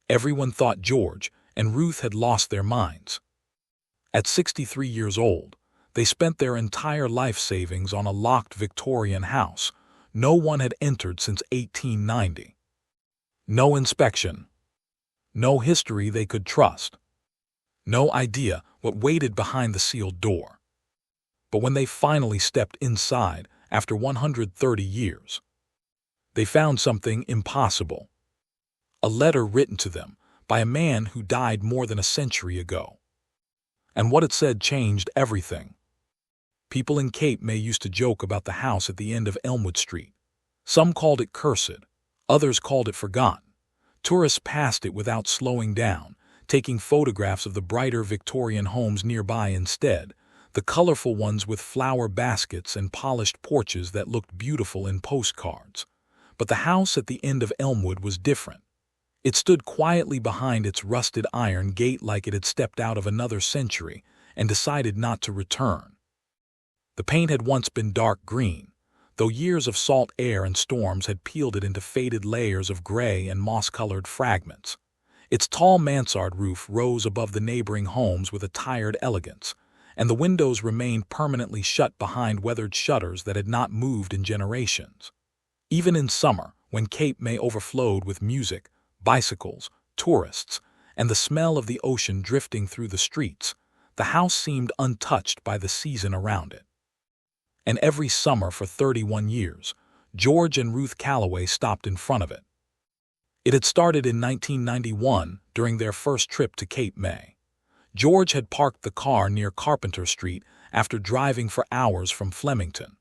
Everyone thought George and Ruth had lost their minds. At 63 years old, they spent their entire life savings on a locked Victorian house no one had entered since 1890. No inspection. No history they could trust. No idea what waited behind the sealed door. But when they finally stepped inside after 130 years, they found something impossible. A letter written to them by a man who died more than a century ago. And what it said changed everything. People in Cape May used to joke about the house at the end of Elmwood Street. Some called it cursed, others called it forgotten. Tourists passed it without slowing down, taking photographs of the brighter Victorian homes nearby instead, the colorful ones with flower baskets and polished porches that looked beautiful in postcards. But the house at the end of Elmwood was different. It stood quietly behind its rusted iron gate like it had stepped out of another century and decided not to return. The paint had once been dark green, though years of salt air and storms had peeled it into faded layers of gray and moss-colored fragments. Its tall mansard roof rose above the neighboring homes with a tired elegance, and the windows remained permanently shut behind weathered shutters that had not moved in generations. Even in summer, when Cape May overflowed with music, bicycles, tourists, and the smell of the ocean drifting through the streets, the house seemed untouched by the season around it. And every summer for 31 years, George and Ruth Calloway stopped in front of it. It had started in 1991 during their first trip to Cape May. George had parked the car near Carpenter Street after driving for hours from Flemington.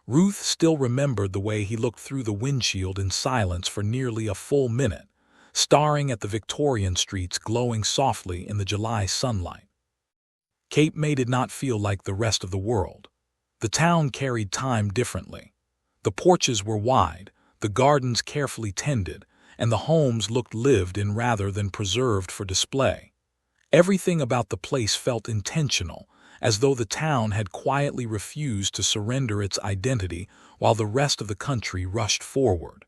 Ruth still remembered the way he looked through the windshield in silence for nearly a full minute, staring at the Victorian streets glowing softly in the July sunlight. Cape May did not feel like the rest of the world. The town carried time differently. The porches were wide, the gardens carefully tended, and the homes looked lived in rather than preserved for display. Everything about the place felt intentional, as though the town had quietly refused to surrender its identity while the rest of the country rushed forward.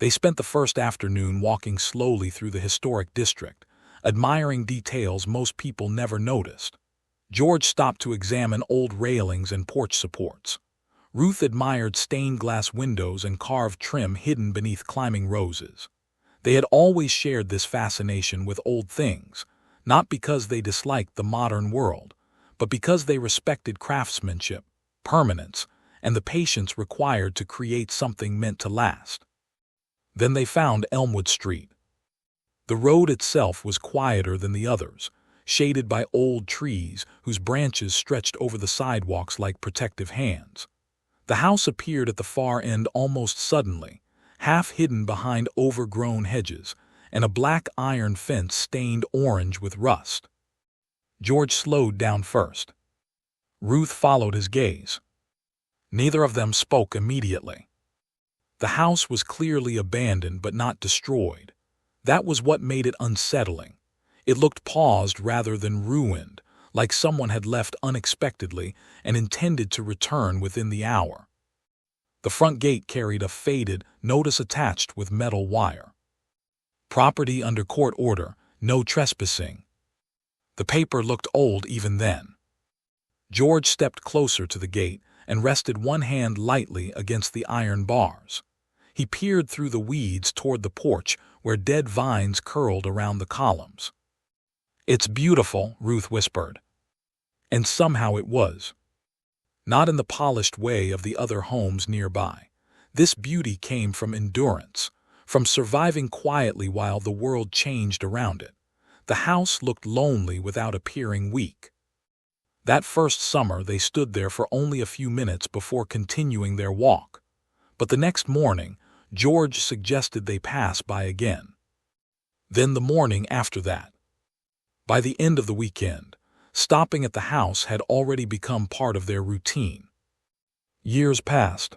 They spent the first afternoon walking slowly through the historic district, admiring details most people never noticed. George stopped to examine old railings and porch supports. Ruth admired stained glass windows and carved trim hidden beneath climbing roses. They had always shared this fascination with old things, not because they disliked the modern world, but because they respected craftsmanship, permanence, and the patience required to create something meant to last. Then they found Elmwood Street. The road itself was quieter than the others, shaded by old trees whose branches stretched over the sidewalks like protective hands. The house appeared at the far end almost suddenly, half hidden behind overgrown hedges, and a black iron fence stained orange with rust. George slowed down first. Ruth followed his gaze. Neither of them spoke immediately. The house was clearly abandoned but not destroyed. That was what made it unsettling. It looked paused rather than ruined, like someone had left unexpectedly and intended to return within the hour. The front gate carried a faded notice attached with metal wire. Property under court order, no trespassing. The paper looked old even then. George stepped closer to the gate and rested one hand lightly against the iron bars. He peered through the weeds toward the porch where dead vines curled around the columns. "It's beautiful," Ruth whispered. And somehow it was. Not in the polished way of the other homes nearby. This beauty came from endurance, from surviving quietly while the world changed around it. The house looked lonely without appearing weak. That first summer they stood there for only a few minutes before continuing their walk. But the next morning, George suggested they pass by again. Then the morning after that. By the end of the weekend, stopping at the house had already become part of their routine. Years passed.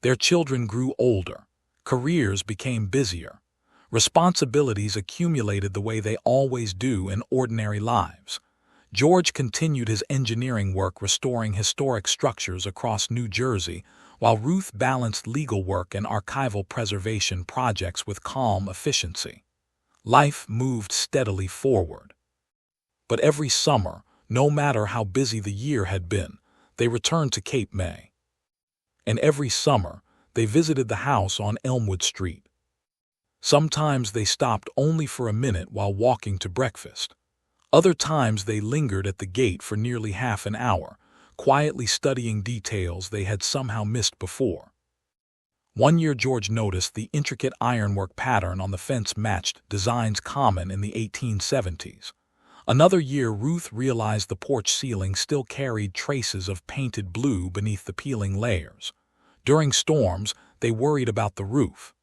Their children grew older. Careers became busier. Responsibilities accumulated the way they always do in ordinary lives. George continued his engineering work restoring historic structures across New Jersey, while Ruth balanced legal work and archival preservation projects with calm efficiency. Life moved steadily forward. But every summer, no matter how busy the year had been, they returned to Cape May. And every summer, they visited the house on Elmwood Street. Sometimes they stopped only for a minute while walking to breakfast. Other times they lingered at the gate for nearly half an hour, quietly studying details they had somehow missed before. One year George noticed the intricate ironwork pattern on the fence matched designs common in the 1870s. Another year Ruth realized the porch ceiling still carried traces of painted blue beneath the peeling layers. During storms, they worried about the roof.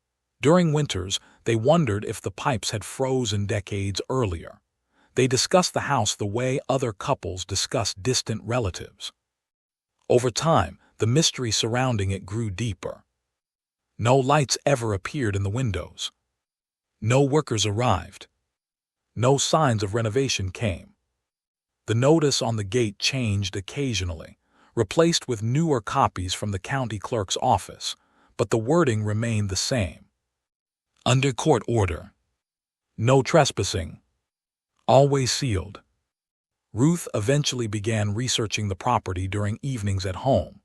During winters, they wondered if the pipes had frozen decades earlier. They discussed the house the way other couples discuss distant relatives. Over time, the mystery surrounding it grew deeper. No lights ever appeared in the windows. No workers arrived. No signs of renovation came. The notice on the gate changed occasionally, replaced with newer copies from the county clerk's office, but the wording remained the same. Under court order. No trespassing. Always sealed. Ruth eventually began researching the property during evenings at home.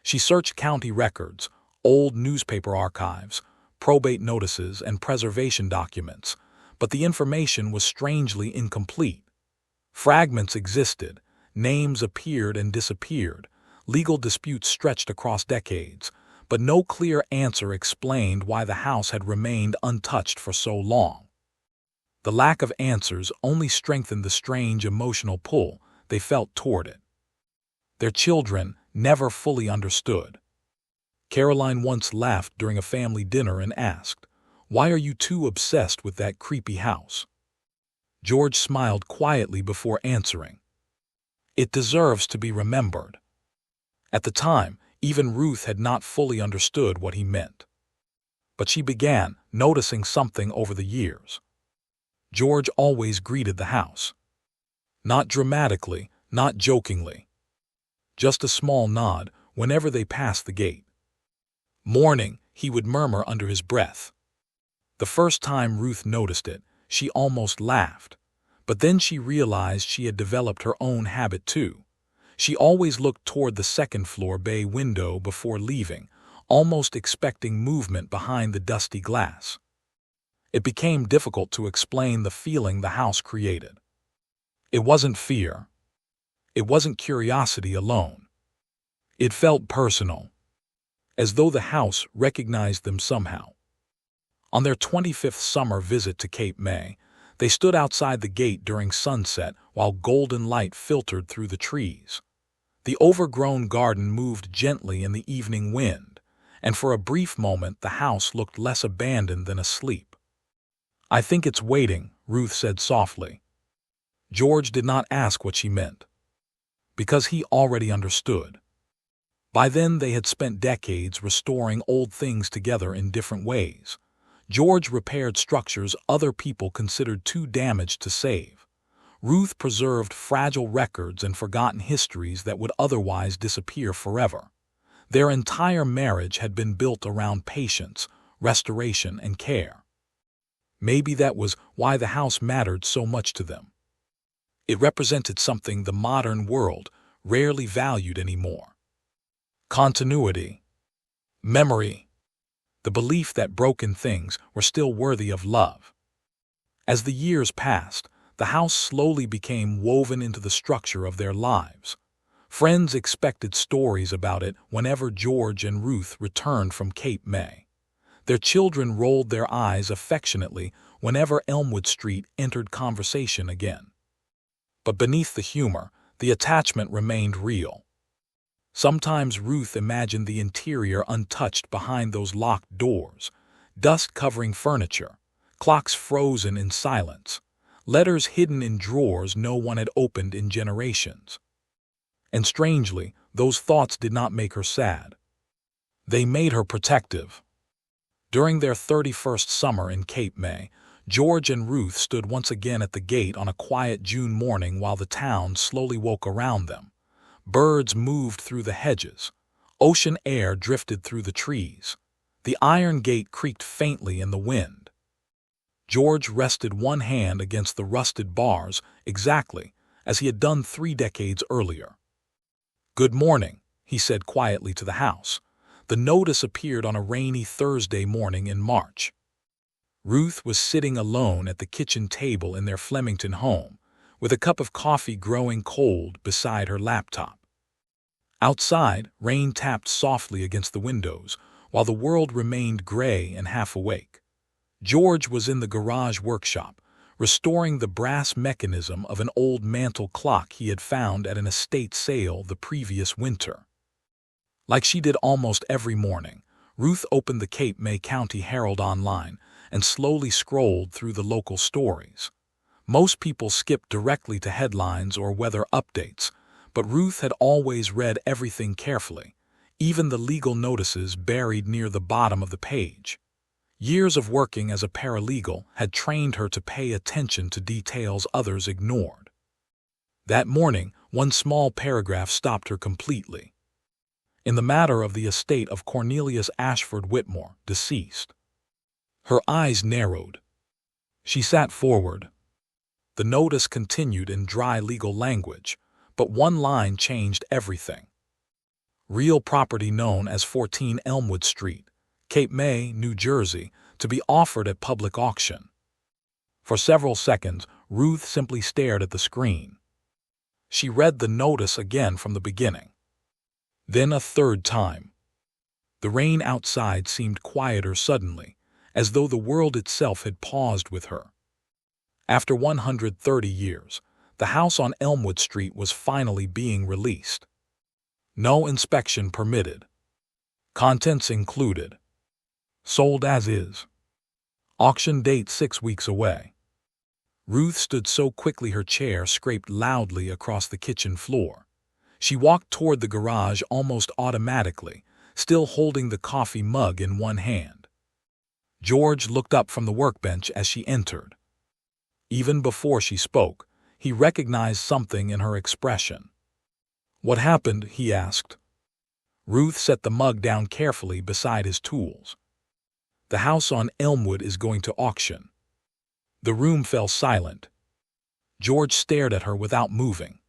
She searched county records, old newspaper archives, probate notices, and preservation documents, but the information was strangely incomplete. Fragments existed, names appeared and disappeared, legal disputes stretched across decades, but no clear answer explained why the house had remained untouched for so long. The lack of answers only strengthened the strange emotional pull they felt toward it. Their children never fully understood. Caroline once laughed during a family dinner and asked, "Why are you too obsessed with that creepy house?" George smiled quietly before answering, "It deserves to be remembered." At the time, even Ruth had not fully understood what he meant. But she began noticing something over the years. George always greeted the house. Not dramatically, not jokingly. Just a small nod whenever they passed the gate. "Morning," he would murmur under his breath. The first time Ruth noticed it, she almost laughed. But then she realized she had developed her own habit too. She always looked toward the second-floor bay window before leaving, almost expecting movement behind the dusty glass. It became difficult to explain the feeling the house created. It wasn't fear. It wasn't curiosity alone. It felt personal, as though the house recognized them somehow. On their 25th summer visit to Cape May, they stood outside the gate during sunset while golden light filtered through the trees. The overgrown garden moved gently in the evening wind, and for a brief moment the house looked less abandoned than asleep. "I think it's waiting," Ruth said softly. George did not ask what she meant, because he already understood. By then they had spent decades restoring old things together in different ways. George repaired structures other people considered too damaged to save. Ruth preserved fragile records and forgotten histories that would otherwise disappear forever. Their entire marriage had been built around patience, restoration, and care. Maybe that was why the house mattered so much to them. It represented something the modern world rarely valued anymore. Continuity. Memory. The belief that broken things were still worthy of love. As the years passed, the house slowly became woven into the structure of their lives. Friends expected stories about it whenever George and Ruth returned from Cape May. Their children rolled their eyes affectionately whenever Elmwood Street entered conversation again. But beneath the humor, the attachment remained real. Sometimes Ruth imagined the interior untouched behind those locked doors, dust covering furniture, clocks frozen in silence, letters hidden in drawers no one had opened in generations. And strangely, those thoughts did not make her sad. They made her protective. During their 31st summer in Cape May, George and Ruth stood once again at the gate on a quiet June morning while the town slowly woke around them. Birds moved through the hedges. Ocean air drifted through the trees. The iron gate creaked faintly in the wind. George rested one hand against the rusted bars, exactly as he had done 3 decades earlier. "Good morning," he said quietly to the house. The notice appeared on a rainy Thursday morning in March. Ruth was sitting alone at the kitchen table in their Flemington home, with a cup of coffee growing cold beside her laptop. Outside, rain tapped softly against the windows, while the world remained gray and half awake. George was in the garage workshop, restoring the brass mechanism of an old mantel clock he had found at an estate sale the previous winter. Like she did almost every morning, Ruth opened the Cape May County Herald online and slowly scrolled through the local stories. Most people skipped directly to headlines or weather updates, but Ruth had always read everything carefully, even the legal notices buried near the bottom of the page. Years of working as a paralegal had trained her to pay attention to details others ignored. That morning, one small paragraph stopped her completely. In the matter of the estate of Cornelius Ashford Whitmore, deceased. Her eyes narrowed. She sat forward. The notice continued in dry legal language, but one line changed everything. Real property known as 14 Elmwood Street, Cape May, New Jersey, to be offered at public auction. For several seconds, Ruth simply stared at the screen. She read the notice again from the beginning. Then a third time. The rain outside seemed quieter suddenly, as though the world itself had paused with her. After 130 years, the house on Elmwood Street was finally being released. No inspection permitted. Contents included. Sold as is. Auction date 6 weeks away. Ruth stood so quickly her chair scraped loudly across the kitchen floor. She walked toward the garage almost automatically, still holding the coffee mug in one hand. George looked up from the workbench as she entered. Even before she spoke, he recognized something in her expression. "What happened?" he asked. Ruth set the mug down carefully beside his tools. "The house on Elmwood is going to auction." The room fell silent. George stared at her without moving.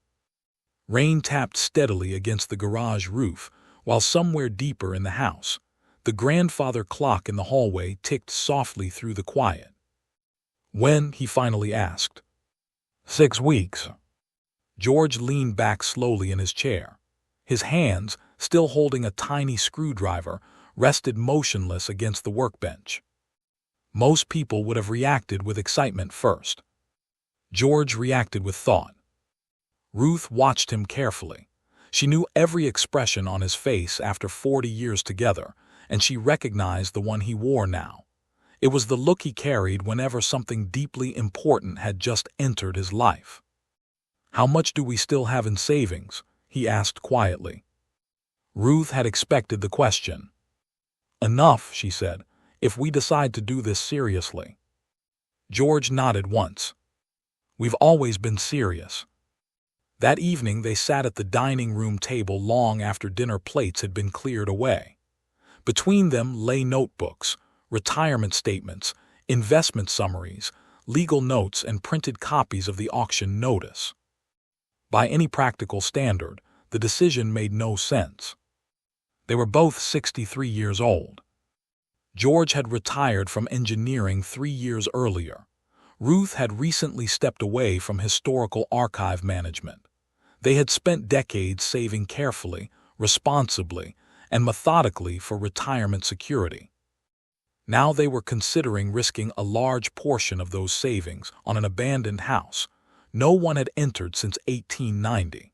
Rain tapped steadily against the garage roof, while somewhere deeper in the house, the grandfather clock in the hallway ticked softly through the quiet. "When?" he finally asked. 6 weeks. George leaned back slowly in his chair. His hands, still holding a tiny screwdriver, rested motionless against the workbench. Most people would have reacted with excitement first. George reacted with thought. Ruth watched him carefully. She knew every expression on his face after 40 years together, and she recognized the one he wore now. It was the look he carried whenever something deeply important had just entered his life. "How much do we still have in savings?" he asked quietly. Ruth had expected the question. "Enough," she said, "if we decide to do this seriously." George nodded once. "We've always been serious." That evening they sat at the dining room table long after dinner plates had been cleared away. Between them lay notebooks, retirement statements, investment summaries, legal notes, and printed copies of the auction notice. By any practical standard, the decision made no sense. They were both 63 years old. George had retired from engineering 3 years earlier. Ruth had recently stepped away from historical archive management. They had spent decades saving carefully, responsibly, and methodically for retirement security. Now they were considering risking a large portion of those savings on an abandoned house no one had entered since 1890.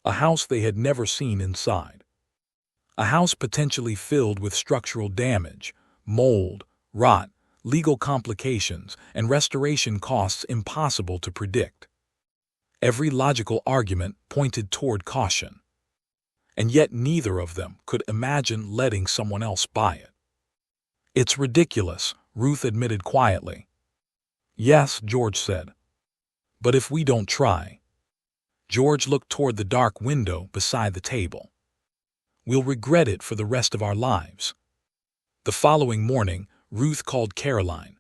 A house they had never seen inside. A house potentially filled with structural damage, mold, rot, legal complications, and restoration costs impossible to predict. Every logical argument pointed toward caution. And yet neither of them could imagine letting someone else buy it. "It's ridiculous," Ruth admitted quietly. "Yes," George said. "But if we don't try..." George looked toward the dark window beside the table. "We'll regret it for the rest of our lives." The following morning, Ruth called Caroline.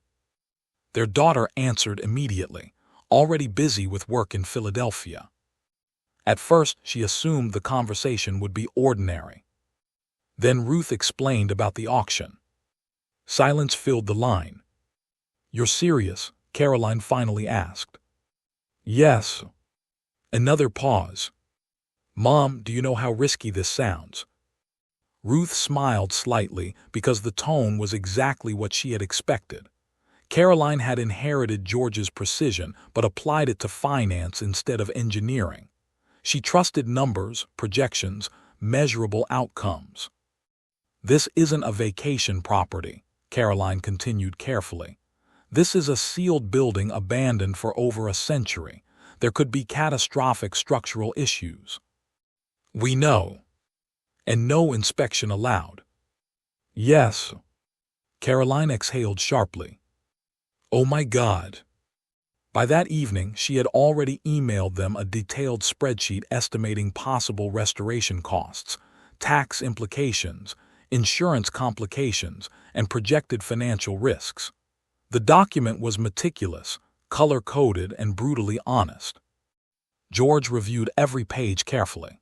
Their daughter answered immediately, already busy with work in Philadelphia. At first, she assumed the conversation would be ordinary. Then Ruth explained about the auction. Silence filled the line. "You're serious?" Caroline finally asked. "Yes." Another pause. "Mom, do you know how risky this sounds?" Ruth smiled slightly because the tone was exactly what she had expected. Caroline had inherited George's precision but applied it to finance instead of engineering. She trusted numbers, projections, measurable outcomes. "This isn't a vacation property," Caroline continued carefully. "This is a sealed building abandoned for over a century. There could be catastrophic structural issues." "We know." "And no inspection allowed." "Yes." Caroline exhaled sharply. "Oh my God." By that evening, she had already emailed them a detailed spreadsheet estimating possible restoration costs, tax implications, insurance complications, and projected financial risks. The document was meticulous, color-coded, and brutally honest. George reviewed every page carefully.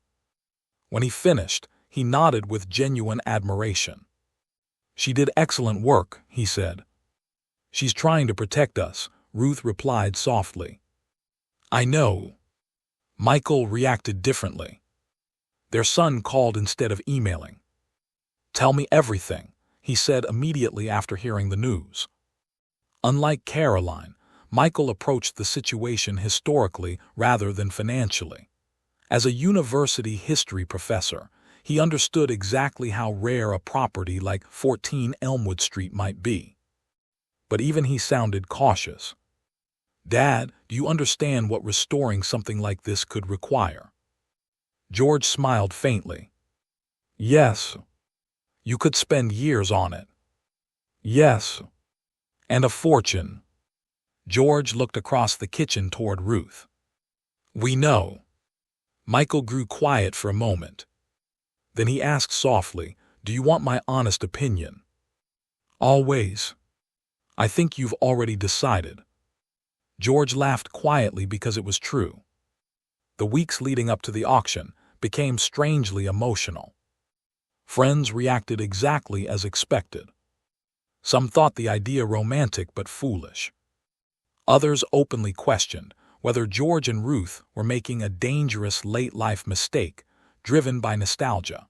When he finished, he nodded with genuine admiration. "She did excellent work," he said. "She's trying to protect us," Ruth replied softly. "I know." Michael reacted differently. Their son called instead of emailing. "Tell me everything," he said immediately after hearing the news. Unlike Caroline, Michael approached the situation historically rather than financially. As a university history professor, he understood exactly how rare a property like 14 Elmwood Street might be. But even he sounded cautious. "Dad, do you understand what restoring something like this could require?" George smiled faintly. "Yes." "You could spend years on it." "Yes." "And a fortune." George looked across the kitchen toward Ruth. "We know." Michael grew quiet for a moment. Then he asked softly, "Do you want my honest opinion?" "Always." "I think you've already decided." George laughed quietly because it was true. The weeks leading up to the auction became strangely emotional. Friends reacted exactly as expected. Some thought the idea romantic but foolish. Others openly questioned whether George and Ruth were making a dangerous late-life mistake driven by nostalgia.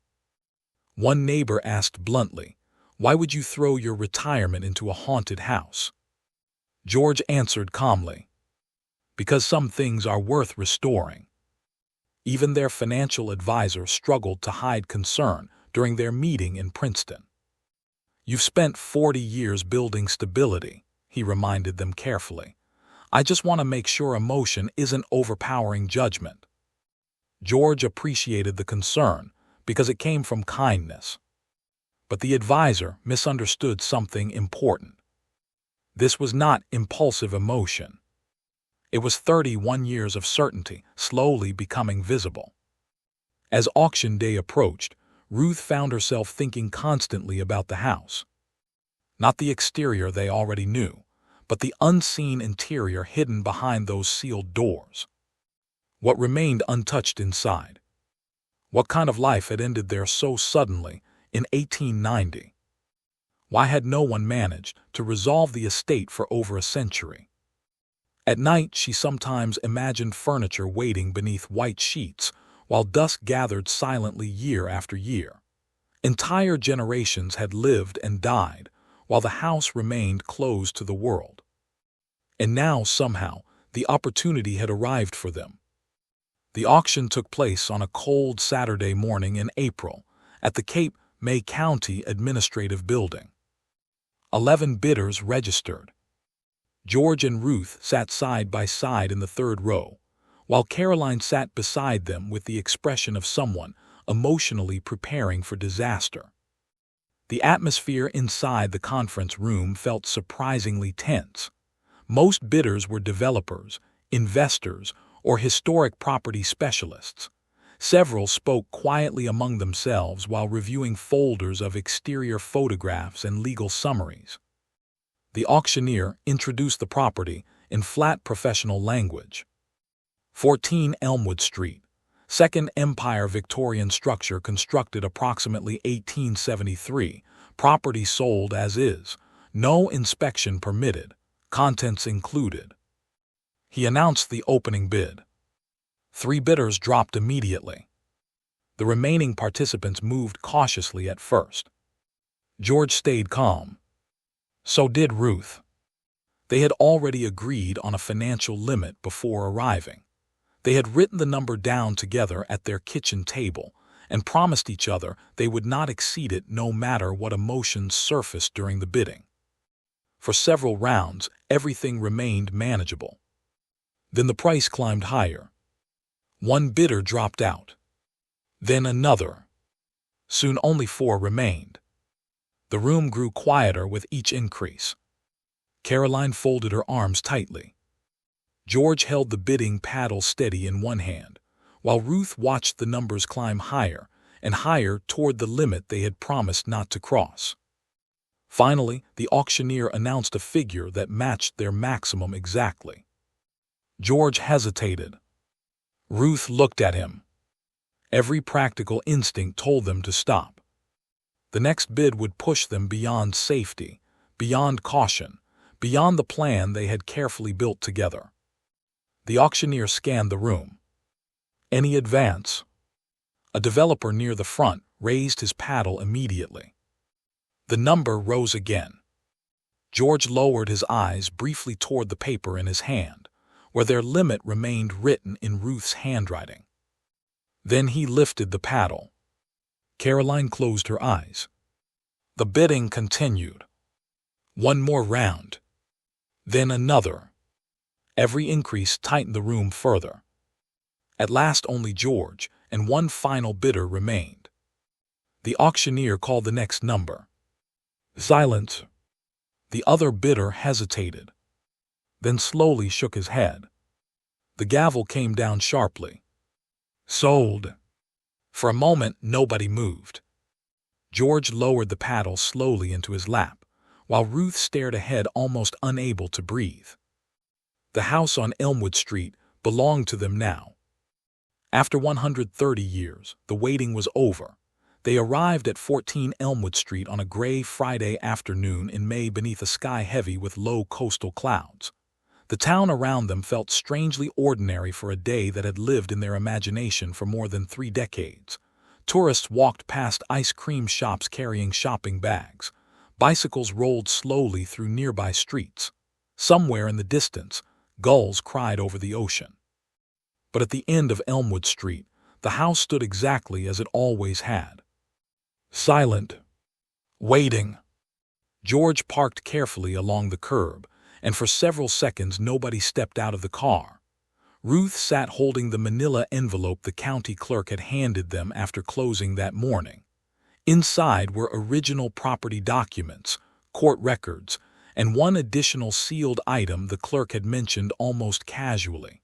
One neighbor asked bluntly, "Why would you throw your retirement into a haunted house?" George answered calmly, "Because some things are worth restoring." Even their financial advisor struggled to hide concern during their meeting in Princeton. "You've spent 40 years building stability," he reminded them carefully. "I just want to make sure emotion isn't overpowering judgment." George appreciated the concern because it came from kindness. But the advisor misunderstood something important. This was not impulsive emotion. It was 31 years of certainty slowly becoming visible. As auction day approached, Ruth found herself thinking constantly about the house. Not the exterior they already knew, but the unseen interior hidden behind those sealed doors. What remained untouched inside? What kind of life had ended there so suddenly in 1890? Why had no one managed to resolve the estate for over a century? At night, she sometimes imagined furniture waiting beneath white sheets while dusk gathered silently year after year. Entire generations had lived and died while the house remained closed to the world. And now, somehow, the opportunity had arrived for them. The auction took place on a cold Saturday morning in April at the Cape May County Administrative Building. 11 bidders registered. George and Ruth sat side by side in the third row, while Caroline sat beside them with the expression of someone emotionally preparing for disaster. The atmosphere inside the conference room felt surprisingly tense. Most bidders were developers, investors, or historic property specialists. Several spoke quietly among themselves while reviewing folders of exterior photographs and legal summaries. The auctioneer introduced the property in flat professional language. 14 Elmwood Street, Second Empire Victorian structure constructed approximately 1873, property sold as is, no inspection permitted, contents included. He announced the opening bid. 3 bidders dropped immediately. The remaining participants moved cautiously at first. George stayed calm. So did Ruth. They had already agreed on a financial limit before arriving. They had written the number down together at their kitchen table and promised each other they would not exceed it no matter what emotions surfaced during the bidding. For several rounds, everything remained manageable. Then the price climbed higher. 1 bidder dropped out. Then another. Soon only 4 remained. The room grew quieter with each increase. Caroline folded her arms tightly. George held the bidding paddle steady in one hand, while Ruth watched the numbers climb higher and higher toward the limit they had promised not to cross. Finally, the auctioneer announced a figure that matched their maximum exactly. George hesitated. Ruth looked at him. Every practical instinct told them to stop. The next bid would push them beyond safety, beyond caution, beyond the plan they had carefully built together. The auctioneer scanned the room. Any advance? A developer near the front raised his paddle immediately. The number rose again. George lowered his eyes briefly toward the paper in his hand, where their limit remained written in Ruth's handwriting. Then he lifted the paddle. Caroline closed her eyes. The bidding continued. 1 more round. Then another. Every increase tightened the room further. At last only George and 1 final bidder remained. The auctioneer called the next number. Silence. The other bidder hesitated, then slowly shook his head. The gavel came down sharply. Sold. For a moment, nobody moved. George lowered the paddle slowly into his lap, while Ruth stared ahead almost unable to breathe. The house on Elmwood Street belonged to them now. After 130 years, the waiting was over. They arrived at 14 Elmwood Street on a gray Friday afternoon in May beneath a sky heavy with low coastal clouds. The town around them felt strangely ordinary for a day that had lived in their imagination for more than 3 decades. Tourists walked past ice cream shops carrying shopping bags. Bicycles rolled slowly through nearby streets. Somewhere in the distance, gulls cried over the ocean. But at the end of Elmwood Street, the house stood exactly as it always had. Silent. Waiting. George parked carefully along the curb, and for several seconds nobody stepped out of the car. Ruth sat holding the manila envelope the county clerk had handed them after closing that morning. Inside were original property documents, court records, and 1 additional sealed item the clerk had mentioned almost casually.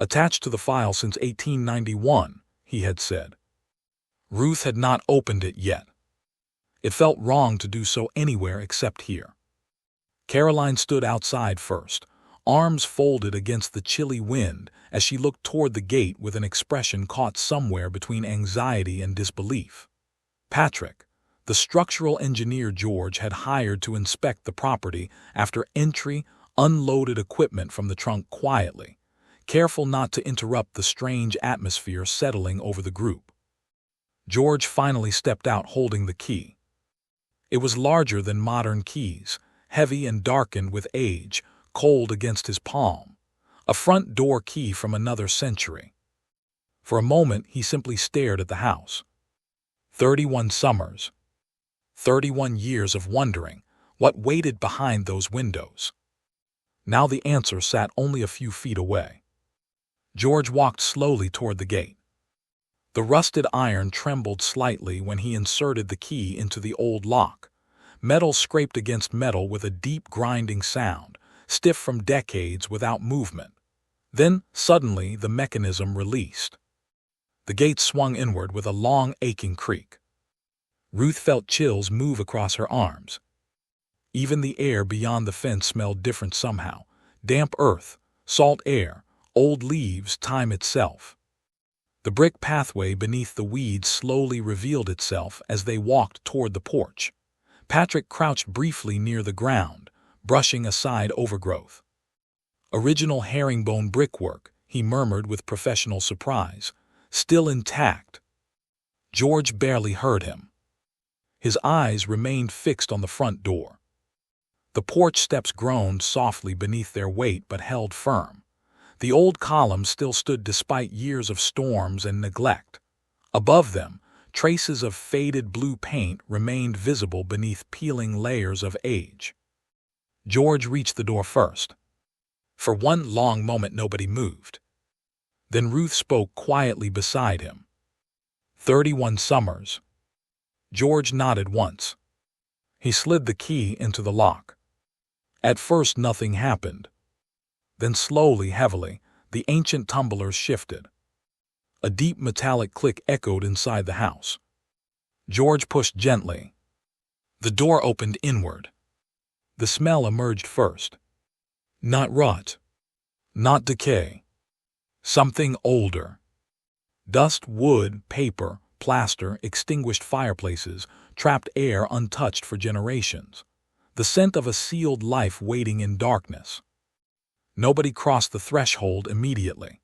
Attached to the file since 1891, he had said. Ruth had not opened it yet. It felt wrong to do so anywhere except here. Caroline stood outside first, arms folded against the chilly wind as she looked toward the gate with an expression caught somewhere between anxiety and disbelief. Patrick, the structural engineer George had hired to inspect the property after entry, unloaded equipment from the trunk quietly, careful not to interrupt the strange atmosphere settling over the group. George finally stepped out holding the key. It was larger than modern keys, heavy and darkened with age, cold against his palm, a front door key from another century. For a moment he simply stared at the house. 31 summers. 31 years of wondering what waited behind those windows. Now the answer sat only a few feet away. George walked slowly toward the gate. The rusted iron trembled slightly when he inserted the key into the old lock. Metal scraped against metal with a deep grinding sound, stiff from decades without movement. Then, suddenly, the mechanism released. The gate swung inward with a long, aching creak. Ruth felt chills move across her arms. Even the air beyond the fence smelled different somehow. Damp earth, salt air, old leaves, time itself. The brick pathway beneath the weeds slowly revealed itself as they walked toward the porch. Patrick crouched briefly near the ground, brushing aside overgrowth. Original herringbone brickwork, he murmured with professional surprise. Still intact. George barely heard him. His eyes remained fixed on the front door. The porch steps groaned softly beneath their weight but held firm. The old columns still stood despite years of storms and neglect. Above them, traces of faded blue paint remained visible beneath peeling layers of age. George reached the door first. For one long moment nobody moved. Then Ruth spoke quietly beside him. 31 summers. George nodded once. He slid the key into the lock. At first nothing happened. Then slowly, heavily, the ancient tumblers shifted. A deep metallic click echoed inside the house. George pushed gently. The door opened inward. The smell emerged first. Not rot. Not decay. Something older. Dust, wood, paper, plaster, extinguished fireplaces, trapped air untouched for generations. The scent of a sealed life waiting in darkness. Nobody crossed the threshold immediately.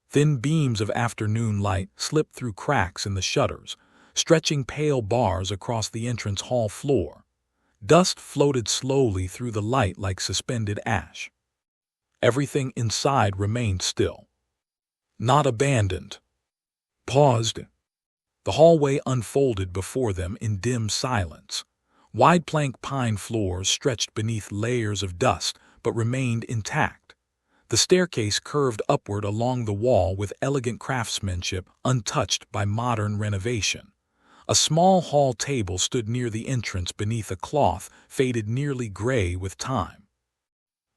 Thin beams of afternoon light slipped through cracks in the shutters, stretching pale bars across the entrance hall floor. Dust floated slowly through the light like suspended ash. Everything inside remained still. Not abandoned. Paused. The hallway unfolded before them in dim silence. Wide plank pine floors stretched beneath layers of dust but remained intact. The staircase curved upward along the wall with elegant craftsmanship untouched by modern renovation. A small hall table stood near the entrance beneath a cloth faded nearly gray with time.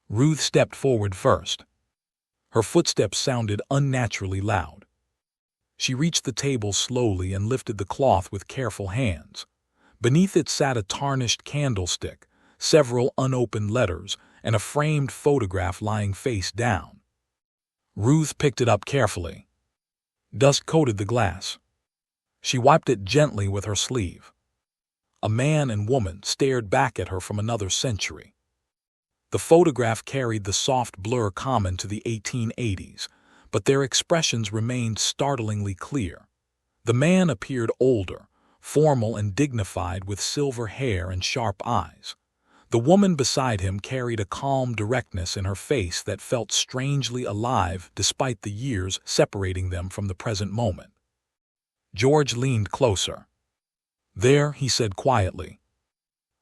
Ruth stepped forward first. Her footsteps sounded unnaturally loud. She reached the table slowly and lifted the cloth with careful hands. Beneath it sat a tarnished candlestick, several unopened letters, and a framed photograph lying face down. Ruth picked it up carefully. Dust coated the glass. She wiped it gently with her sleeve. A man and woman stared back at her from another century. The photograph carried the soft blur common to the 1880s, but their expressions remained startlingly clear. The man appeared older, formal and dignified with silver hair and sharp eyes. The woman beside him carried a calm directness in her face that felt strangely alive despite the years separating them from the present moment. George leaned closer. There, he said quietly.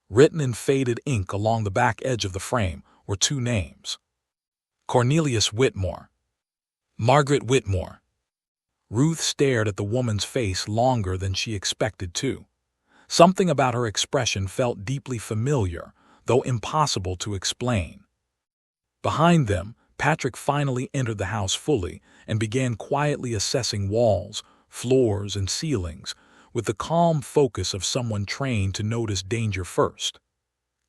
Written in faded ink along the back edge of the frame were two names. Cornelius Whitmore. Margaret Whitmore. Ruth stared at the woman's face longer than she expected to. Something about her expression felt deeply familiar, though impossible to explain. Behind them, Patrick finally entered the house fully and began quietly assessing walls, floors, and ceilings, with the calm focus of someone trained to notice danger first.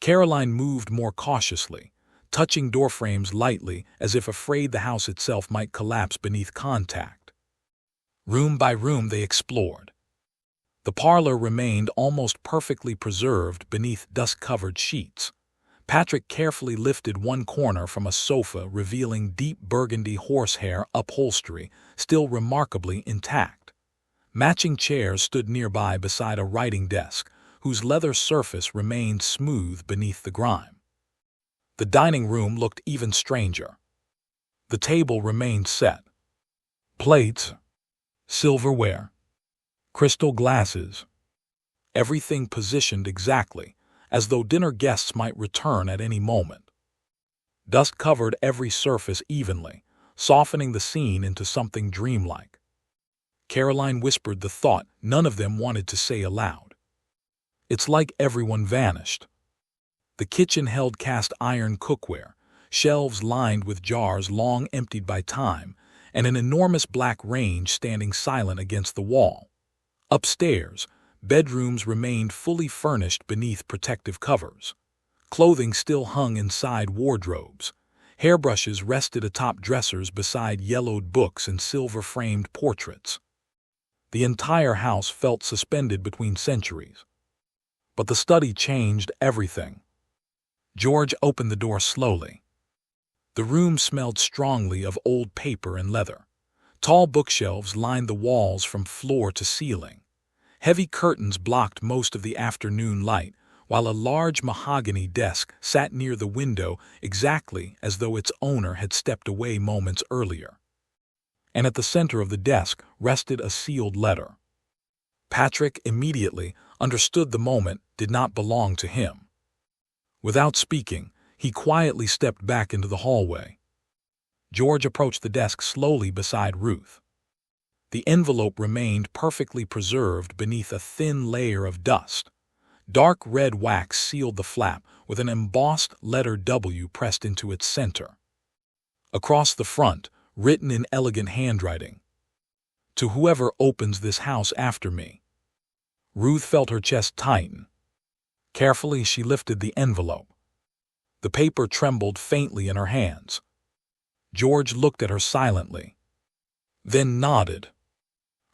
Caroline moved more cautiously, touching doorframes lightly as if afraid the house itself might collapse beneath contact. Room by room they explored. The parlor remained almost perfectly preserved beneath dust-covered sheets. Patrick carefully lifted one corner from a sofa revealing deep burgundy horsehair upholstery, still remarkably intact. Matching chairs stood nearby beside a writing desk, whose leather surface remained smooth beneath the grime. The dining room looked even stranger. The table remained set. Plates, silverware, crystal glasses. Everything positioned exactly, as though dinner guests might return at any moment. Dust covered every surface evenly, softening the scene into something dreamlike. Caroline whispered the thought none of them wanted to say aloud. It's like everyone vanished. The kitchen held cast iron cookware, shelves lined with jars long emptied by time, and an enormous black range standing silent against the wall. Upstairs, bedrooms remained fully furnished beneath protective covers. Clothing still hung inside wardrobes. Hairbrushes rested atop dressers beside yellowed books and silver-framed portraits. The entire house felt suspended between centuries. But the study changed everything. George opened the door slowly. The room smelled strongly of old paper and leather. Tall bookshelves lined the walls from floor to ceiling. Heavy curtains blocked most of the afternoon light, while a large mahogany desk sat near the window exactly as though its owner had stepped away moments earlier. And at the center of the desk rested a sealed letter. Patrick immediately understood the moment did not belong to him. Without speaking, he quietly stepped back into the hallway. George approached the desk slowly beside Ruth. The envelope remained perfectly preserved beneath a thin layer of dust. Dark red wax sealed the flap with an embossed letter W pressed into its center. Across the front, written in elegant handwriting, "To whoever opens this house after me." Ruth felt her chest tighten. Carefully, she lifted the envelope. The paper trembled faintly in her hands. George looked at her silently, then nodded.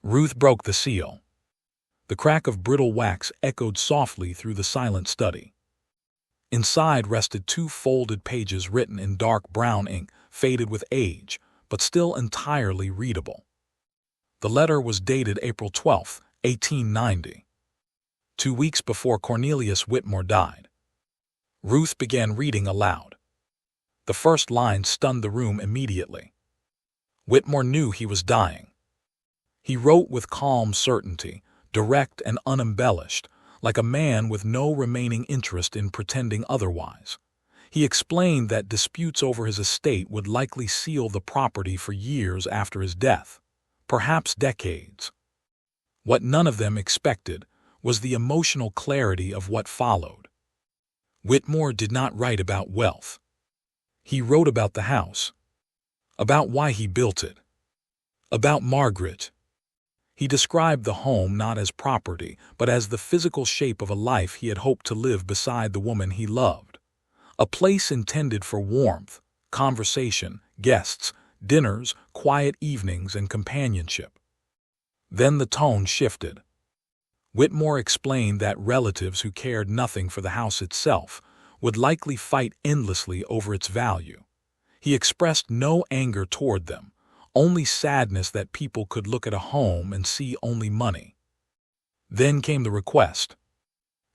Ruth broke the seal. The crack of brittle wax echoed softly through the silent study. Inside rested 2 folded pages written in dark brown ink, faded with age, but still entirely readable. The letter was dated April 12, 1890, 2 weeks before Cornelius Whitmore died. Ruth began reading aloud. The first line stunned the room immediately. Whitmore knew he was dying. He wrote with calm certainty, direct and unembellished, like a man with no remaining interest in pretending otherwise. He explained that disputes over his estate would likely seal the property for years after his death, perhaps decades. What none of them expected was the emotional clarity of what followed. Whitmore did not write about wealth. He wrote about the house, about why he built it, about Margaret. He described the home not as property, but as the physical shape of a life he had hoped to live beside the woman he loved. A place intended for warmth, conversation, guests, dinners, quiet evenings, and companionship. Then the tone shifted. Whitmore explained that relatives who cared nothing for the house itself would likely fight endlessly over its value. He expressed no anger toward them, only sadness that people could look at a home and see only money. Then came the request.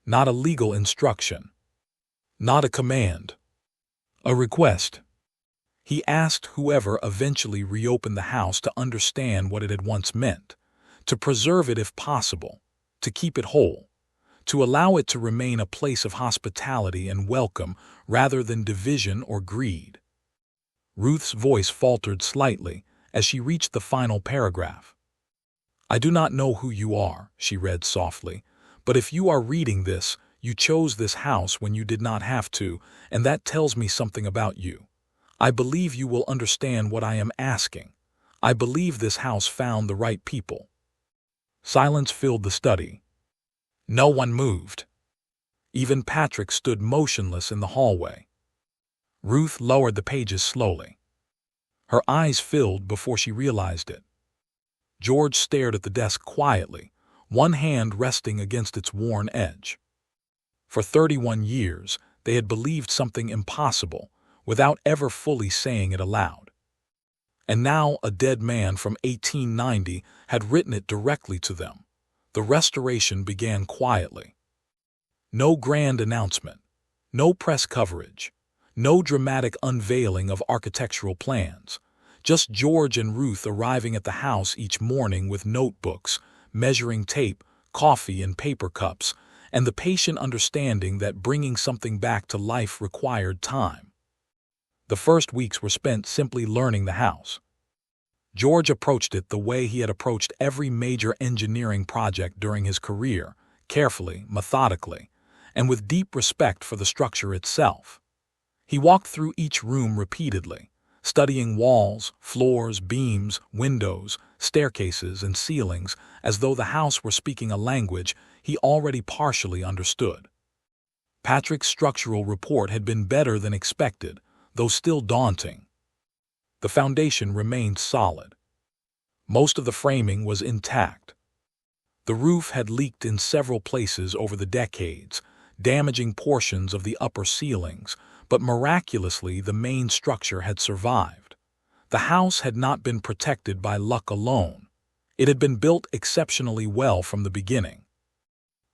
Not a legal instruction. Not a command. A request. He asked whoever eventually reopened the house to understand what it had once meant, to preserve it if possible, to keep it whole, to allow it to remain a place of hospitality and welcome rather than division or greed. Ruth's voice faltered slightly as she reached the final paragraph. "I do not know who you are," she read softly, "but if you are reading this, you chose this house when you did not have to, and that tells me something about you. I believe you will understand what I am asking. I believe this house found the right people." Silence filled the study. No one moved. Even Patrick stood motionless in the hallway. Ruth lowered the pages slowly. Her eyes filled before she realized it. George stared at the desk quietly, one hand resting against its worn edge. For 31 years, they had believed something impossible, without ever fully saying it aloud. And now a dead man from 1890 had written it directly to them. The restoration began quietly. No grand announcement, no press coverage, no dramatic unveiling of architectural plans. Just George and Ruth arriving at the house each morning with notebooks, measuring tape, coffee and paper cups, and the patient understanding that bringing something back to life required time. The first weeks were spent simply learning the house. George approached it the way he had approached every major engineering project during his career, carefully, methodically, and with deep respect for the structure itself. He walked through each room repeatedly, studying walls, floors, beams, windows, staircases, and ceilings as though the house were speaking a language he already partially understood. Patrick's structural report had been better than expected, though still daunting. The foundation remained solid. Most of the framing was intact. The roof had leaked in several places over the decades, damaging portions of the upper ceilings, but miraculously the main structure had survived. The house had not been protected by luck alone. It had been built exceptionally well from the beginning.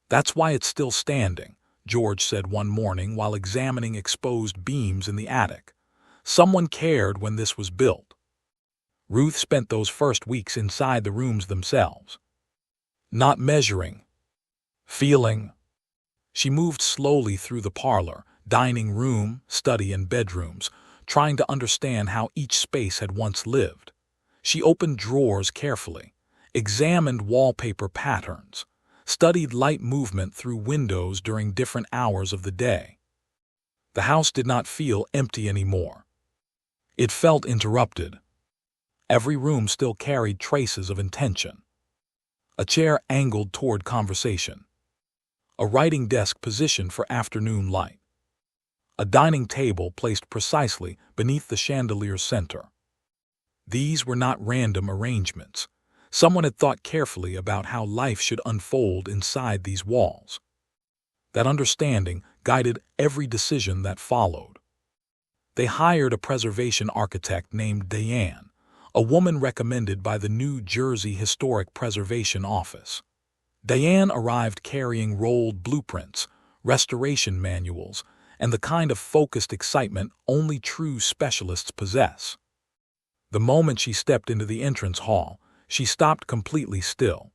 "That's why it's still standing," George said one morning while examining exposed beams in the attic. "Someone cared when this was built." Ruth spent those first weeks inside the rooms themselves. Not measuring. Feeling. She moved slowly through the parlor, dining room, study, and bedrooms, trying to understand how each space had once lived. She opened drawers carefully, examined wallpaper patterns, studied light movement through windows during different hours of the day. The house did not feel empty anymore. It felt interrupted. Every room still carried traces of intention. A chair angled toward conversation. A writing desk positioned for afternoon light. A dining table placed precisely beneath the chandelier's center. These were not random arrangements. Someone had thought carefully about how life should unfold inside these walls. That understanding guided every decision that followed. They hired a preservation architect named Diane, a woman recommended by the New Jersey Historic Preservation Office. Diane arrived carrying rolled blueprints, restoration manuals, and the kind of focused excitement only true specialists possess. The moment she stepped into the entrance hall, she stopped completely still.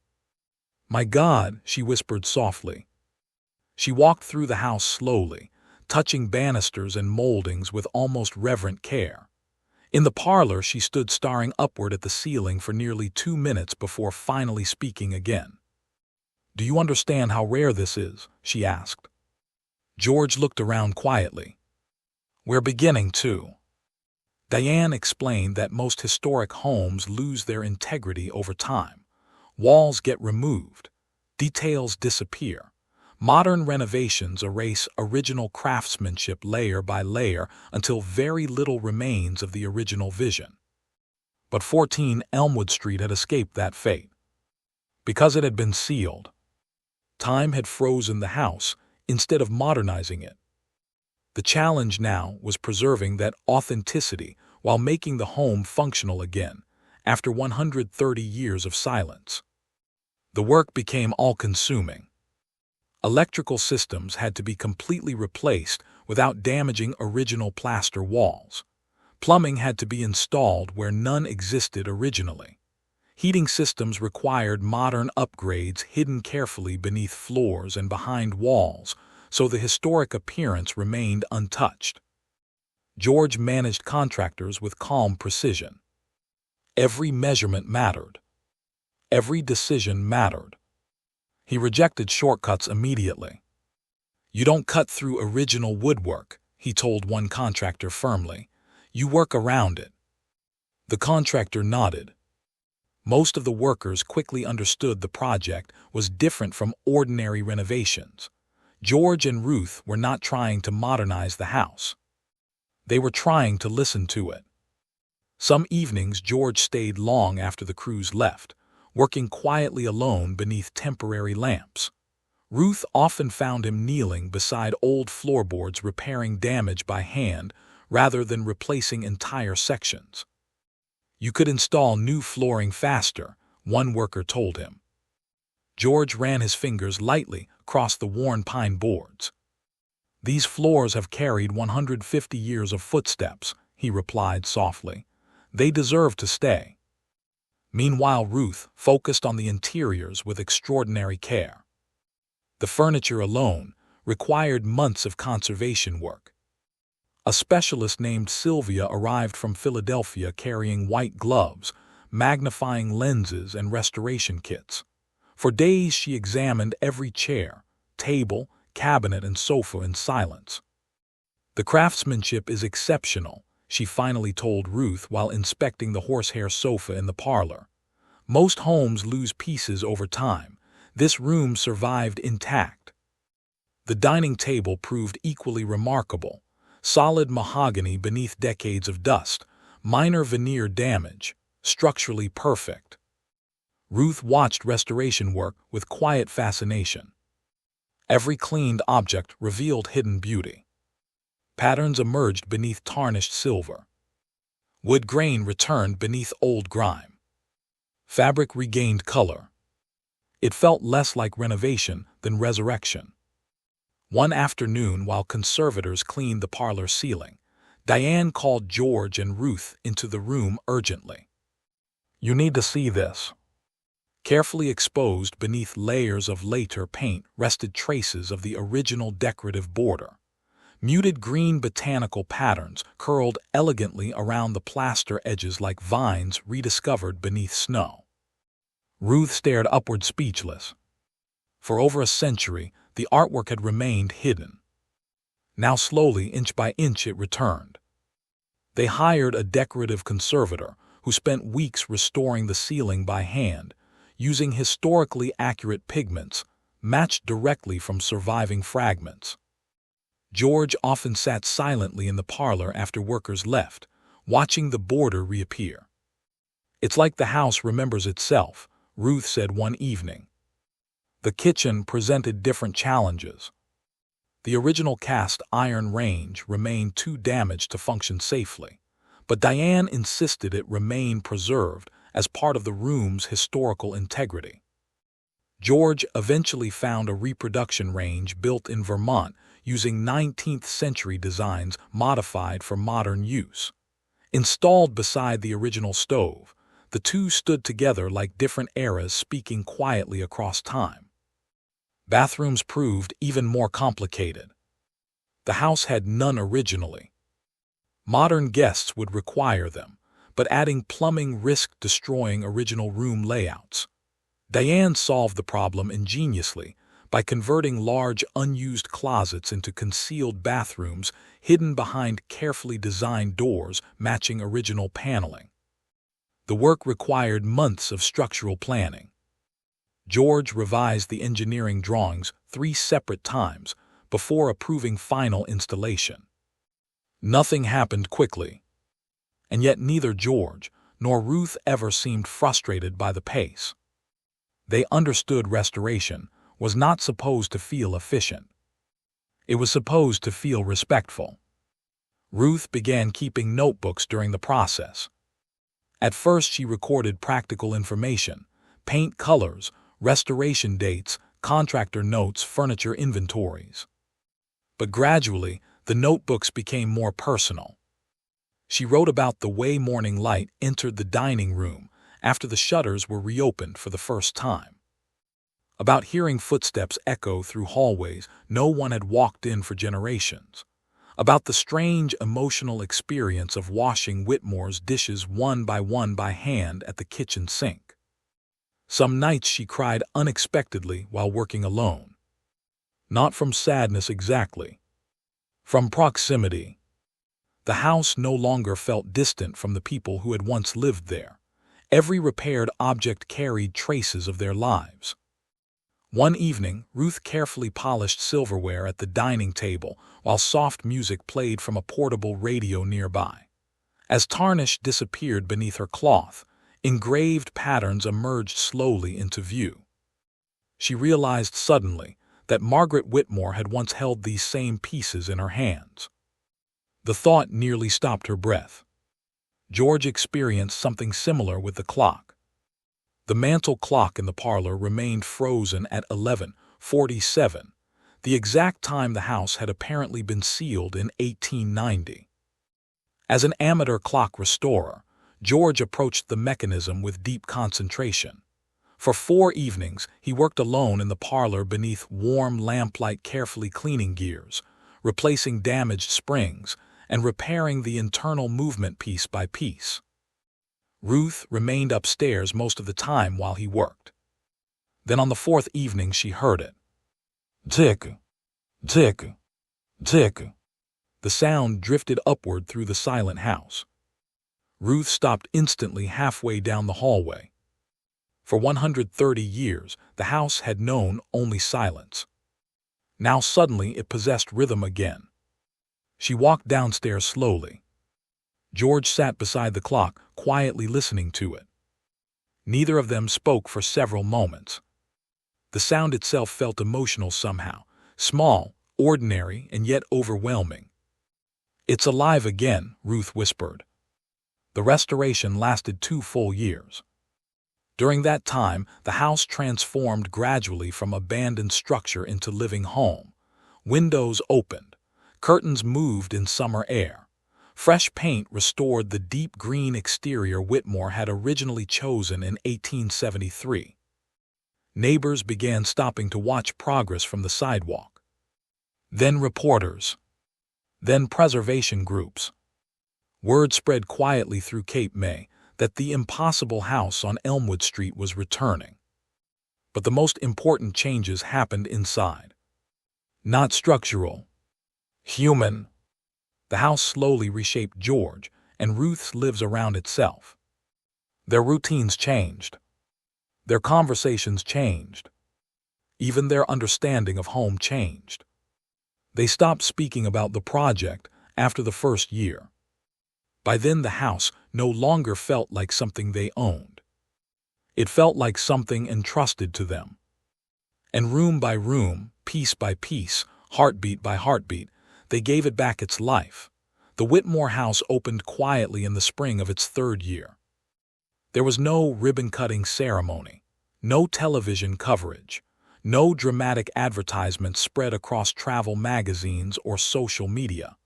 "My God," she whispered softly. She walked through the house slowly, touching banisters and moldings with almost reverent care. In the parlor, she stood staring upward at the ceiling for nearly 2 minutes before finally speaking again. "Do you understand how rare this is?" she asked. George looked around quietly. "We're beginning to." Diane explained that most historic homes lose their integrity over time. Walls get removed. Details disappear. Modern renovations erase original craftsmanship layer by layer until very little remains of the original vision. But 14 Elmwood Street had escaped that fate. Because it had been sealed. Time had frozen the house instead of modernizing it. The challenge now was preserving that authenticity while making the home functional again, after 130 years of silence. The work became all-consuming. Electrical systems had to be completely replaced without damaging original plaster walls. Plumbing had to be installed where none existed originally. Heating systems required modern upgrades hidden carefully beneath floors and behind walls, so the historic appearance remained untouched. George managed contractors with calm precision. Every measurement mattered. Every decision mattered. He rejected shortcuts immediately. "You don't cut through original woodwork," he told one contractor firmly. "You work around it." The contractor nodded. Most of the workers quickly understood the project was different from ordinary renovations. George and Ruth were not trying to modernize the house. They were trying to listen to it. Some evenings George stayed long after the crews left, working quietly alone beneath temporary lamps. Ruth often found him kneeling beside old floorboards repairing damage by hand rather than replacing entire sections. "You could install new flooring faster," one worker told him. George ran his fingers lightly across the worn pine boards. "These floors have carried 150 years of footsteps," he replied softly. "They deserve to stay." Meanwhile, Ruth focused on the interiors with extraordinary care. The furniture alone required months of conservation work. A specialist named Sylvia arrived from Philadelphia carrying white gloves, magnifying lenses, and restoration kits. For days she examined every chair, table, cabinet, and sofa in silence. "The craftsmanship is exceptional," she finally told Ruth while inspecting the horsehair sofa in the parlor. "Most homes lose pieces over time. This room survived intact." The dining table proved equally remarkable. Solid mahogany beneath decades of dust, minor veneer damage, structurally perfect. Ruth watched restoration work with quiet fascination. Every cleaned object revealed hidden beauty. Patterns emerged beneath tarnished silver. Wood grain returned beneath old grime. Fabric regained color. It felt less like renovation than resurrection. One afternoon, while conservators cleaned the parlor ceiling, Diane called George and Ruth into the room urgently. "You need to see this." Carefully exposed beneath layers of later paint rested traces of the original decorative border. Muted green botanical patterns curled elegantly around the plaster edges like vines rediscovered beneath snow. Ruth stared upward speechless. For over a century, the artwork had remained hidden. Now slowly, inch by inch, it returned. They hired a decorative conservator who spent weeks restoring the ceiling by hand, using historically accurate pigments, matched directly from surviving fragments. George often sat silently in the parlor after workers left, watching the border reappear. "It's like the house remembers itself," Ruth said one evening. The kitchen presented different challenges. The original cast iron range remained too damaged to function safely, but Diane insisted it remain preserved as part of the room's historical integrity. George eventually found a reproduction range built in Vermont using 19th-century designs modified for modern use. Installed beside the original stove, the two stood together like different eras speaking quietly across time. Bathrooms proved even more complicated. The house had none originally. Modern guests would require them, but adding plumbing risked destroying original room layouts. Diane solved the problem ingeniously by converting large unused closets into concealed bathrooms hidden behind carefully designed doors matching original paneling. The work required months of structural planning. George revised the engineering drawings 3 separate times before approving final installation. Nothing happened quickly, and yet neither George nor Ruth ever seemed frustrated by the pace. They understood restoration was not supposed to feel efficient. It was supposed to feel respectful. Ruth began keeping notebooks during the process. At first she recorded practical information, paint colors, restoration dates, contractor notes, furniture inventories. But gradually, the notebooks became more personal. She wrote about the way morning light entered the dining room after the shutters were reopened for the first time. About hearing footsteps echo through hallways no one had walked in for generations. About the strange emotional experience of washing Whitmore's dishes one by hand at the kitchen sink. Some nights she cried unexpectedly while working alone. Not from sadness exactly. From proximity. The house no longer felt distant from the people who had once lived there. Every repaired object carried traces of their lives. One evening, Ruth carefully polished silverware at the dining table while soft music played from a portable radio nearby. As tarnish disappeared beneath her cloth, engraved patterns emerged slowly into view. She realized suddenly that Margaret Whitmore had once held these same pieces in her hands. The thought nearly stopped her breath. George experienced something similar with the clock. The mantel clock in the parlor remained frozen at 11:47, the exact time the house had apparently been sealed in 1890. As an amateur clock restorer, George approached the mechanism with deep concentration. For 4 evenings, he worked alone in the parlor beneath warm lamplight, carefully cleaning gears, replacing damaged springs, and repairing the internal movement piece by piece. Ruth remained upstairs most of the time while he worked. Then on the 4th evening she heard it. Tick, tick, tick. The sound drifted upward through the silent house. Ruth stopped instantly halfway down the hallway. For 130 years, the house had known only silence. Now suddenly it possessed rhythm again. She walked downstairs slowly. George sat beside the clock, quietly listening to it. Neither of them spoke for several moments. The sound itself felt emotional somehow, small, ordinary, and yet overwhelming. "It's alive again," Ruth whispered. The restoration lasted 2 full years. During that time, the house transformed gradually from abandoned structure into living home. Windows opened. Curtains moved in summer air. Fresh paint restored the deep green exterior Whitmore had originally chosen in 1873. Neighbors began stopping to watch progress from the sidewalk. Then reporters. Then preservation groups. Word spread quietly through Cape May that the impossible house on Elmwood Street was returning. But the most important changes happened inside. Not structural. Human. The house slowly reshaped George, and Ruth's lives around itself. Their routines changed. Their conversations changed. Even their understanding of home changed. They stopped speaking about the project after the first year. By then the house no longer felt like something they owned. It felt like something entrusted to them. And room by room, piece by piece, heartbeat by heartbeat, they gave it back its life. The Whitmore house opened quietly in the spring of its 3rd year. There was no ribbon-cutting ceremony, no television coverage, no dramatic advertisements spread across travel magazines or social media.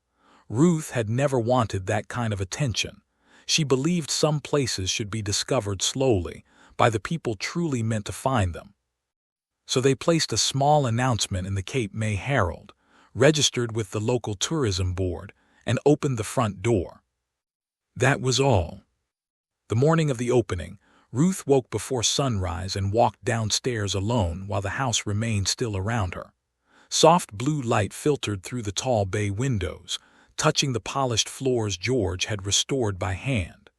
Ruth had never wanted that kind of attention. She believed some places should be discovered slowly by the people truly meant to find them. So they placed a small announcement in the Cape May Herald, registered with the local tourism board, and opened the front door. That was all. The morning of the opening, Ruth woke before sunrise and walked downstairs alone while the house remained still around her. Soft blue light filtered through the tall bay windows, touching the polished floors George had restored by hand.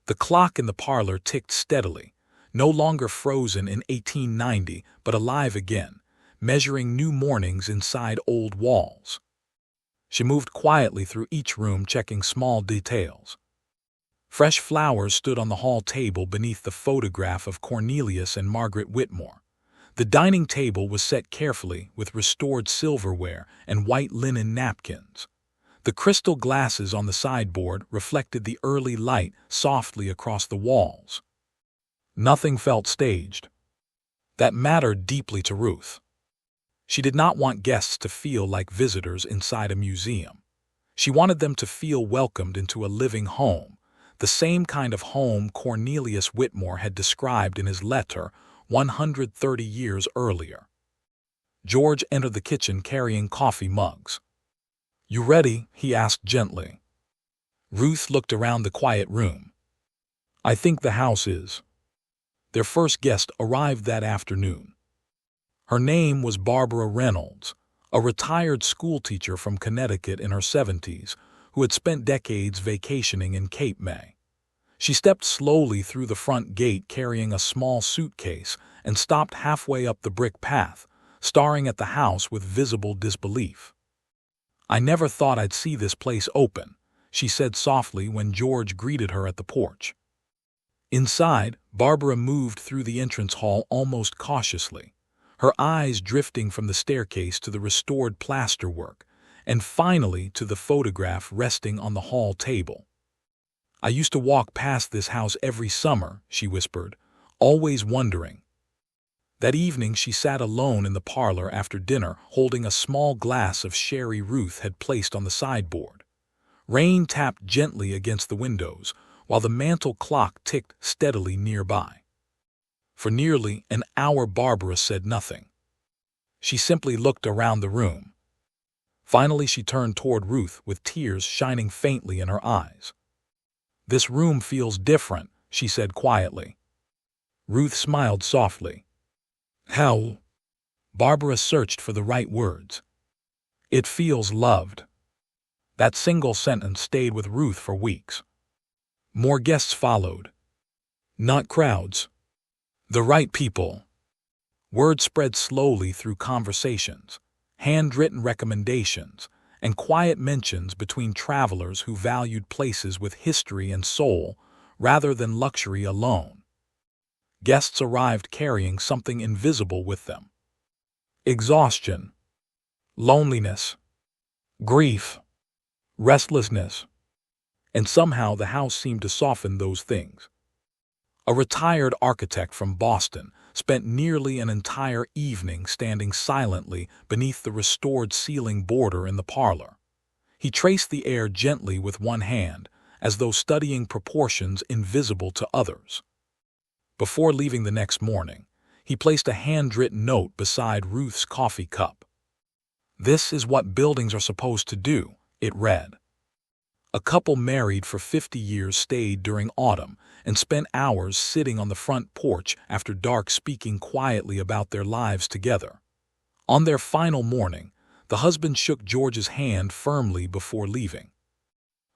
The clock in the parlor ticked steadily, no longer frozen in 1890 but alive again, measuring new mornings inside old walls. She moved quietly through each room, checking small details. Fresh flowers stood on the hall table beneath the photograph of Cornelius and Margaret Whitmore. The dining table was set carefully with restored silverware and white linen napkins. The crystal glasses on the sideboard reflected the early light softly across the walls. Nothing felt staged. That mattered deeply to Ruth. She did not want guests to feel like visitors inside a museum. She wanted them to feel welcomed into a living home, the same kind of home Cornelius Whitmore had described in his letter 130 years earlier. George entered the kitchen carrying coffee mugs. "You ready?" he asked gently. Ruth looked around the quiet room. "I think the house is." Their first guest arrived that afternoon. Her name was Barbara Reynolds, a retired schoolteacher from Connecticut in her 70s who had spent decades vacationing in Cape May. She stepped slowly through the front gate carrying a small suitcase and stopped halfway up the brick path, staring at the house with visible disbelief. "I never thought I'd see this place open," she said softly when George greeted her at the porch. Inside, Barbara moved through the entrance hall almost cautiously, her eyes drifting from the staircase to the restored plasterwork, and finally to the photograph resting on the hall table. "I used to walk past this house every summer," she whispered, always wondering. That evening she sat alone in the parlor after dinner, holding a small glass of sherry Ruth had placed on the sideboard. Rain tapped gently against the windows, while the mantel clock ticked steadily nearby. For nearly an hour Barbara said nothing. She simply looked around the room. Finally she turned toward Ruth with tears shining faintly in her eyes. "This room feels different," she said quietly. Ruth smiled softly. "How?" Barbara searched for the right words. "It feels loved." That single sentence stayed with Ruth for weeks. More guests followed. Not crowds. The right people. Word spread slowly through conversations. handwritten recommendations, and quiet mentions between travelers who valued places with history and soul rather than luxury alone. Guests arrived carrying something invisible with them: exhaustion, loneliness, grief, restlessness, and somehow the house seemed to soften those things. A retired architect from Boston spent nearly an entire evening standing silently beneath the restored ceiling border in the parlor. He traced the air gently with one hand, as though studying proportions invisible to others. Before leaving the next morning, he placed a handwritten note beside Ruth's coffee cup. "This is what buildings are supposed to do," it read. A couple married for 50 years stayed during autumn and spent hours sitting on the front porch after dark speaking quietly about their lives together. On their final morning, the husband shook George's hand firmly before leaving.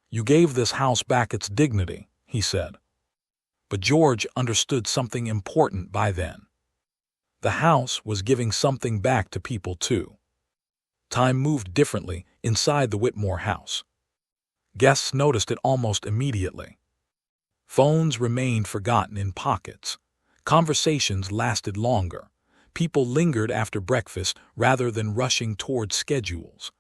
"You gave this house back its dignity," he said. But George understood something important by then. The house was giving something back to people too. Time moved differently inside the Whitmore house. Guests noticed it almost immediately. Phones remained forgotten in pockets. Conversations lasted longer. People lingered after breakfast rather than rushing toward schedules.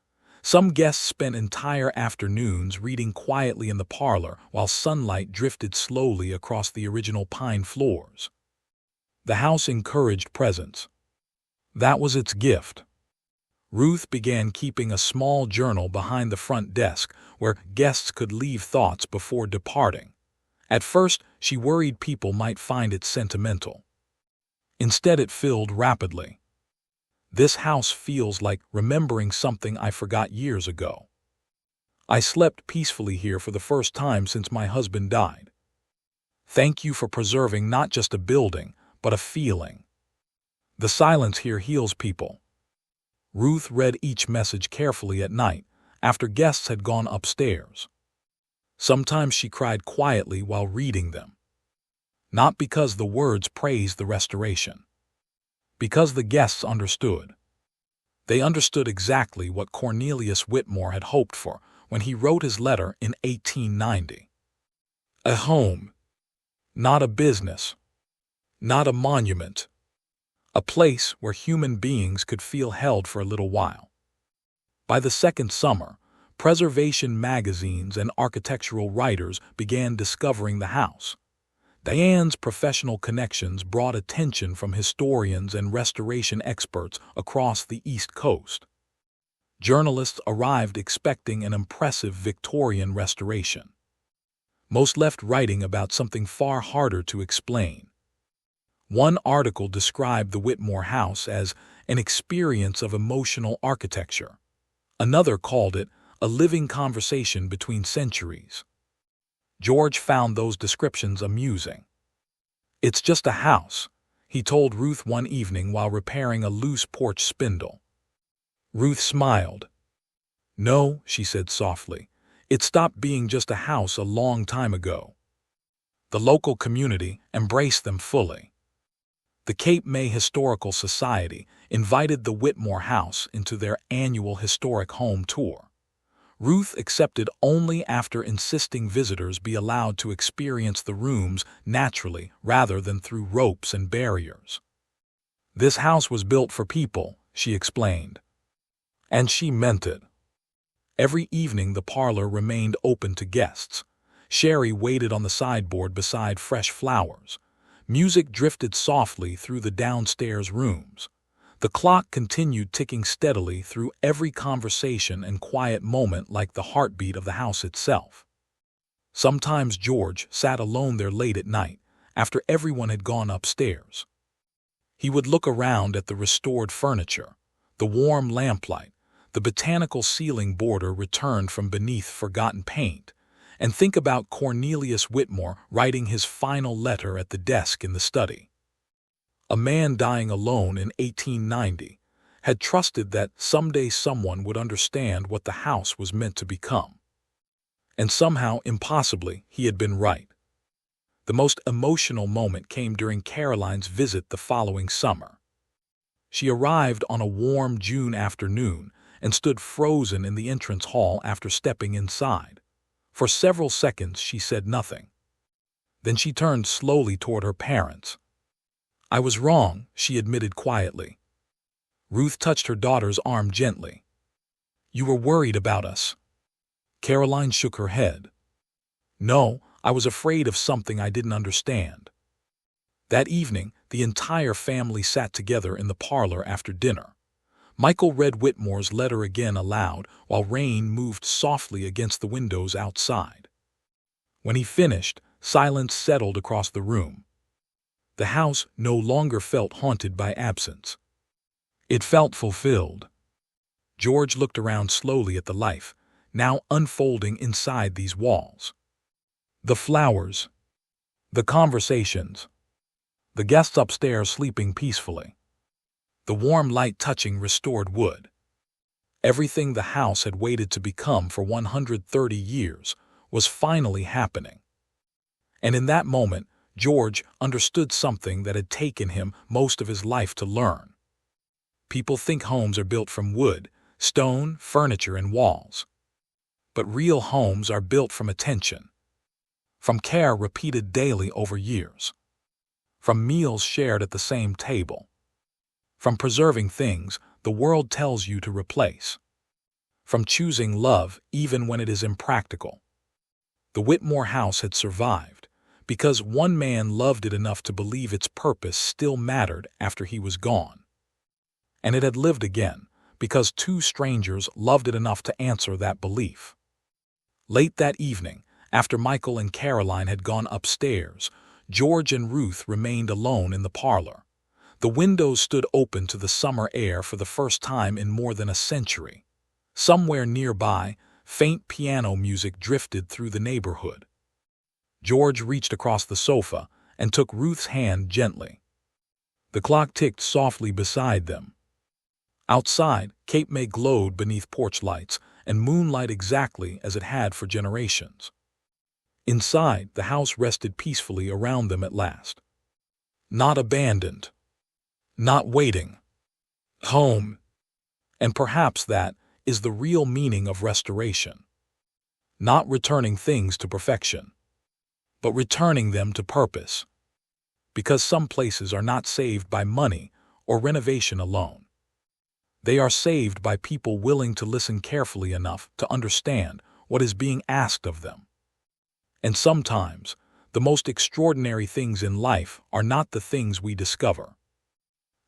Some guests spent entire afternoons reading quietly in the parlor while sunlight drifted slowly across the original pine floors. The house encouraged presence. That was its gift. Ruth began keeping a small journal behind the front desk where guests could leave thoughts before departing. At first, she worried people might find it sentimental. Instead, it filled rapidly. "This house feels like remembering something I forgot years ago. I slept peacefully here for the first time since my husband died. Thank you for preserving not just a building, but a feeling. The silence here heals people." Ruth read each message carefully at night, after guests had gone upstairs. Sometimes she cried quietly while reading them. Not because the words praised the restoration. Because the guests understood. They understood exactly what Cornelius Whitmore had hoped for when he wrote his letter in 1890. A home. Not a business. Not a monument. A place where human beings could feel held for a little while. By the second summer, preservation magazines and architectural writers began discovering the house. Diane's professional connections brought attention from historians and restoration experts across the East Coast. Journalists arrived expecting an impressive Victorian restoration. Most left writing about something far harder to explain. One article described the Whitmore house as an experience of emotional architecture. Another called it a living conversation between centuries. George found those descriptions amusing. "It's just a house," he told Ruth one evening while repairing a loose porch spindle. Ruth smiled. "No," she said softly, "it stopped being just a house a long time ago. The local community embraced them fully. The Cape May Historical Society invited the Whitmore house into their annual historic home tour. Ruth accepted only after insisting visitors be allowed to experience the rooms naturally rather than through ropes and barriers. "This house was built for people," she explained. And she meant it. Every evening the parlor remained open to guests. Sherry waited on the sideboard beside fresh flowers. Music drifted softly through the downstairs rooms. The clock continued ticking steadily through every conversation and quiet moment like the heartbeat of the house itself. Sometimes George sat alone there late at night, after everyone had gone upstairs. He would look around at the restored furniture, the warm lamplight, the botanical ceiling border returned from beneath forgotten paint, and think about Cornelius Whitmore writing his final letter at the desk in the study. A man dying alone in 1890 had trusted that someday someone would understand what the house was meant to become. And somehow, impossibly, he had been right. The most emotional moment came during Caroline's visit the following summer. She arrived on a warm June afternoon and stood frozen in the entrance hall after stepping inside. For several seconds she said nothing. Then she turned slowly toward her parents. "I was wrong," she admitted quietly. Ruth touched her daughter's arm gently. "You were worried about us." Caroline shook her head. "No, I was afraid of something I didn't understand." That evening, the entire family sat together in the parlor after dinner. Michael read Whitmore's letter again aloud while rain moved softly against the windows outside. When he finished, silence settled across the room. The house no longer felt haunted by absence. It felt fulfilled. George looked around slowly at the life, now unfolding inside these walls. The flowers, the conversations, the guests upstairs sleeping peacefully, the warm light touching restored wood. Everything the house had waited to become for 130 years was finally happening. And in that moment, George understood something that had taken him most of his life to learn. People think homes are built from wood, stone, furniture, and walls. But real homes are built from attention, from care repeated daily over years, from meals shared at the same table, from preserving things the world tells you to replace, from choosing love even when it is impractical. The Whitmore house had survived because one man loved it enough to believe its purpose still mattered after he was gone. And it had lived again because two strangers loved it enough to answer that belief. Late that evening, after Michael and Caroline had gone upstairs, George and Ruth remained alone in the parlor. The windows stood open to the summer air for the first time in more than a century. Somewhere nearby, faint piano music drifted through the neighborhood. George reached across the sofa and took Ruth's hand gently. The clock ticked softly beside them. Outside, Cape May glowed beneath porch lights and moonlight exactly as it had for generations. Inside, the house rested peacefully around them at last. Not abandoned. Not waiting. Home. And perhaps that is the real meaning of restoration. Not returning things to perfection, but returning them to purpose. Because some places are not saved by money or renovation alone. They are saved by people willing to listen carefully enough to understand what is being asked of them. And sometimes, the most extraordinary things in life are not the things we discover.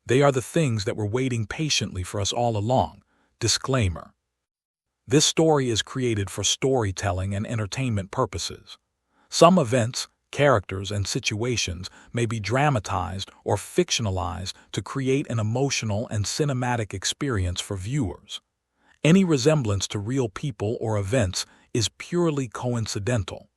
They are the things that were waiting patiently for us all along. Disclaimer. This story is created for storytelling and entertainment purposes. Some events, characters, and situations may be dramatized or fictionalized to create an emotional and cinematic experience for viewers. Any resemblance to real people or events is purely coincidental.